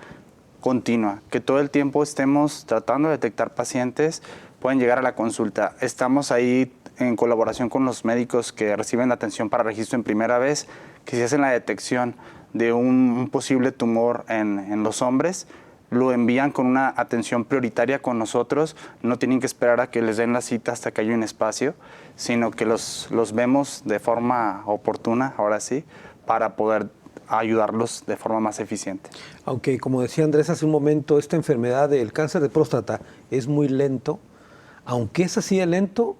continua, que todo el tiempo estemos tratando de detectar pacientes, pueden llegar a la consulta. Estamos ahí en colaboración con los médicos que reciben atención para registro en primera vez, que si hacen la detección de un posible tumor en los hombres, lo envían con una atención prioritaria con nosotros, no tienen que esperar a que les den la cita hasta que haya un espacio, sino que los vemos de forma oportuna, ahora sí, para poder ayudarlos de forma más eficiente. Aunque, como decía Andrés hace un momento, esta enfermedad del cáncer de próstata es muy lento, aunque es así de lento,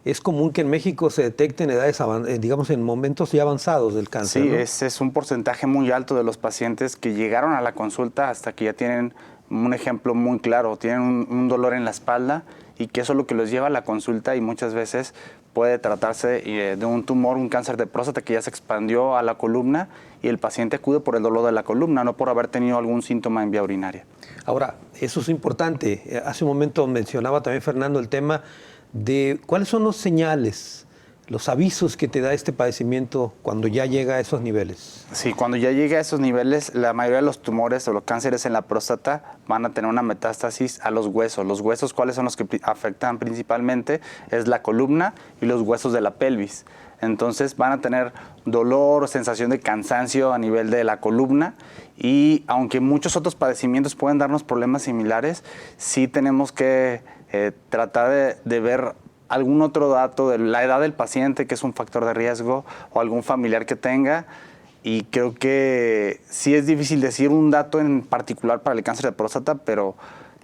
es común que en México se detecte en edades, digamos, en momentos ya avanzados del cáncer. Sí, ¿no? es un porcentaje muy alto de los pacientes que llegaron a la consulta hasta que ya tienen un ejemplo muy claro, tienen un dolor en la espalda y que eso es lo que los lleva a la consulta y muchas veces puede tratarse de un tumor, un cáncer de próstata que ya se expandió a la columna y el paciente acude por el dolor de la columna, no por haber tenido algún síntoma en vía urinaria. Ahora, eso es importante. Hace un momento mencionaba también Fernando el tema de cuáles son los señales, los avisos que te da este padecimiento cuando ya llega a esos niveles. Sí, cuando ya llega a esos niveles, la mayoría de los tumores o los cánceres en la próstata van a tener una metástasis a los huesos. Los huesos, ¿cuáles son los que afectan principalmente? Es la columna y los huesos de la pelvis. Entonces van a tener dolor o sensación de cansancio a nivel de la columna y aunque muchos otros padecimientos pueden darnos problemas similares, sí tenemos que tratar de ver algún otro dato de la edad del paciente, que es un factor de riesgo, o algún familiar que tenga. Y creo que sí es difícil decir un dato en particular para el cáncer de próstata, pero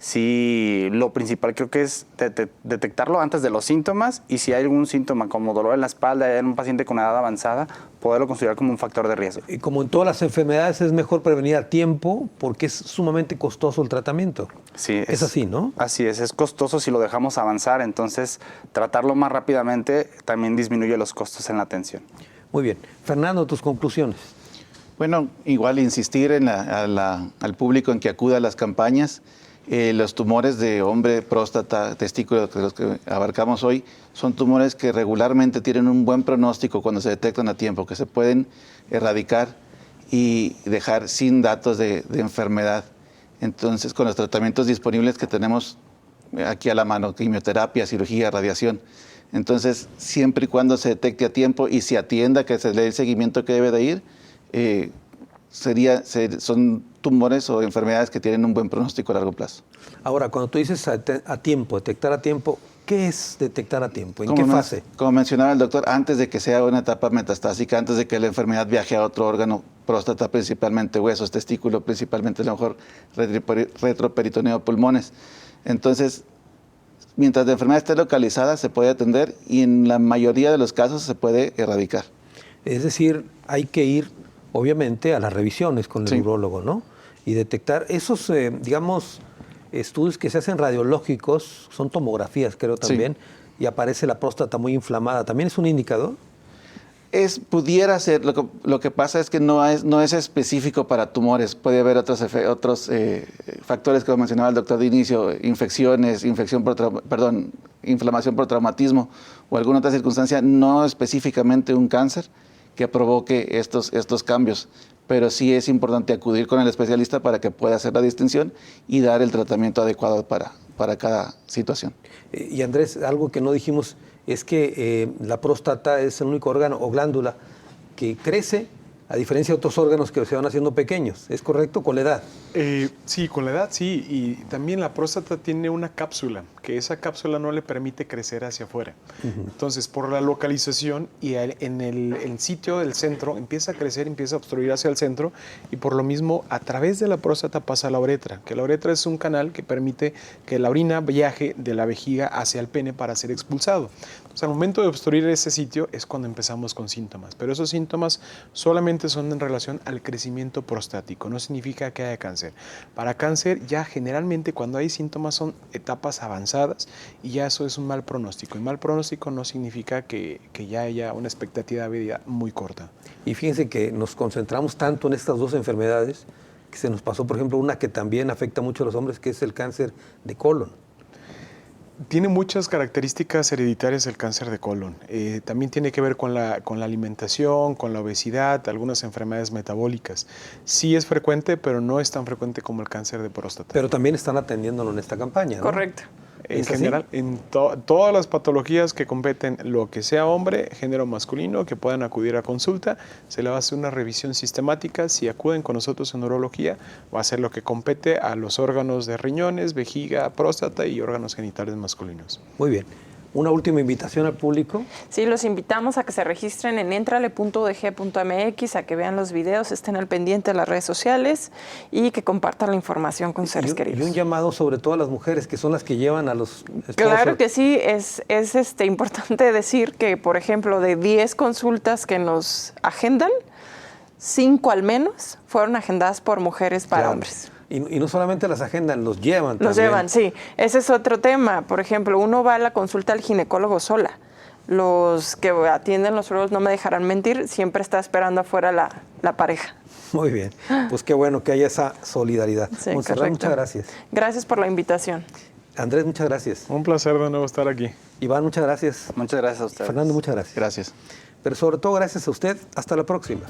sí lo principal creo que es detectarlo antes de los síntomas y si hay algún síntoma como dolor en la espalda en un paciente con edad avanzada, poderlo considerar como un factor de riesgo. Y como en todas las enfermedades es mejor prevenir a tiempo porque es sumamente costoso el tratamiento. Sí, es así, ¿no? Así es costoso si lo dejamos avanzar, entonces tratarlo más rápidamente también disminuye los costos en la atención. Muy bien. Fernando, tus conclusiones. Bueno, igual insistir al público en que acuda a las campañas. Los tumores de hombre, próstata, testículo, los que abarcamos hoy, son tumores que regularmente tienen un buen pronóstico cuando se detectan a tiempo, que se pueden erradicar y dejar sin datos de enfermedad. Entonces, con los tratamientos disponibles que tenemos aquí a la mano, quimioterapia, cirugía, radiación. Entonces, siempre y cuando se detecte a tiempo y se atienda, que se le dé el seguimiento que debe de ir, son tumores o enfermedades que tienen un buen pronóstico a largo plazo. Ahora, cuando tú dices a tiempo, detectar a tiempo, ¿qué es detectar a tiempo? ¿En qué fase? Como mencionaba el doctor, antes de que sea una etapa metastásica, antes de que la enfermedad viaje a otro órgano, próstata principalmente, huesos, testículo principalmente, a lo mejor retroperitoneo, pulmones. Entonces, mientras la enfermedad esté localizada, se puede atender y en la mayoría de los casos se puede erradicar. Es decir, hay que ir, obviamente, a las revisiones con el urólogo, ¿no? Y detectar esos, digamos, estudios que se hacen radiológicos, son tomografías, creo también, y aparece la próstata muy inflamada. ¿También es un indicador? Pudiera ser, lo que pasa es que no es específico para tumores. Puede haber otros factores, como mencionaba el doctor de inicio, inflamación por traumatismo o alguna otra circunstancia, no específicamente un cáncer que provoque estos cambios. Pero sí es importante acudir con el especialista para que pueda hacer la distinción y dar el tratamiento adecuado para cada situación. Y Andrés, algo que no dijimos es que la próstata es el único órgano o glándula que crece a diferencia de otros órganos que se van haciendo pequeños. ¿Es correcto? ¿Con la edad? Sí, con la edad sí. Y también la próstata tiene una cápsula, que esa cápsula no le permite crecer hacia afuera. Entonces, por la localización y en el sitio del centro, empieza a crecer, empieza a obstruir hacia el centro, y por lo mismo, a través de la próstata pasa la uretra, que la uretra es un canal que permite que la orina viaje de la vejiga hacia el pene para ser expulsado. Entonces, al momento de obstruir ese sitio es cuando empezamos con síntomas, pero esos síntomas solamente son en relación al crecimiento prostático, no significa que haya cáncer. Para cáncer ya generalmente cuando hay síntomas son etapas avanzadas y ya eso es un mal pronóstico. Y mal pronóstico no significa que ya haya una expectativa de vida muy corta. Y fíjense que nos concentramos tanto en estas dos enfermedades que se nos pasó, por ejemplo, una que también afecta mucho a los hombres, que es el cáncer de colon. Tiene muchas características hereditarias el cáncer de colon. También tiene que ver con la alimentación, con la obesidad, algunas enfermedades metabólicas. Sí es frecuente, pero no es tan frecuente como el cáncer de próstata. Pero también están atendiéndolo en esta campaña, ¿no? Correcto. En general, en todas las patologías que competen, lo que sea hombre, género masculino, que puedan acudir a consulta, se le va a hacer una revisión sistemática. Si acuden con nosotros en urología, va a ser lo que compete a los órganos de riñones, vejiga, próstata y órganos genitales masculinos. Muy bien. Una última invitación al público. Sí, los invitamos a que se registren en entrale.udg.mx, a que vean los videos, estén al pendiente de las redes sociales y que compartan la información con seres queridos. Y un llamado sobre todo a las mujeres, que son las que llevan a los esposos. Claro que sí, es importante decir que, por ejemplo, de 10 consultas que nos agendan, 5 al menos fueron agendadas por mujeres para hombres. Y no solamente las agendan, los llevan también. Los llevan, sí. Ese es otro tema. Por ejemplo, uno va a la consulta al ginecólogo sola. Los que atienden los urólogos, no me dejarán mentir, siempre está esperando afuera la pareja. Muy bien. Pues qué bueno que haya esa solidaridad. Sí, Montserrat, muchas gracias. Gracias por la invitación. Andrés, muchas gracias. Un placer de nuevo estar aquí. Iván, muchas gracias. Muchas gracias a ustedes. Fernando, muchas gracias. Gracias. Pero sobre todo gracias a usted. Hasta la próxima.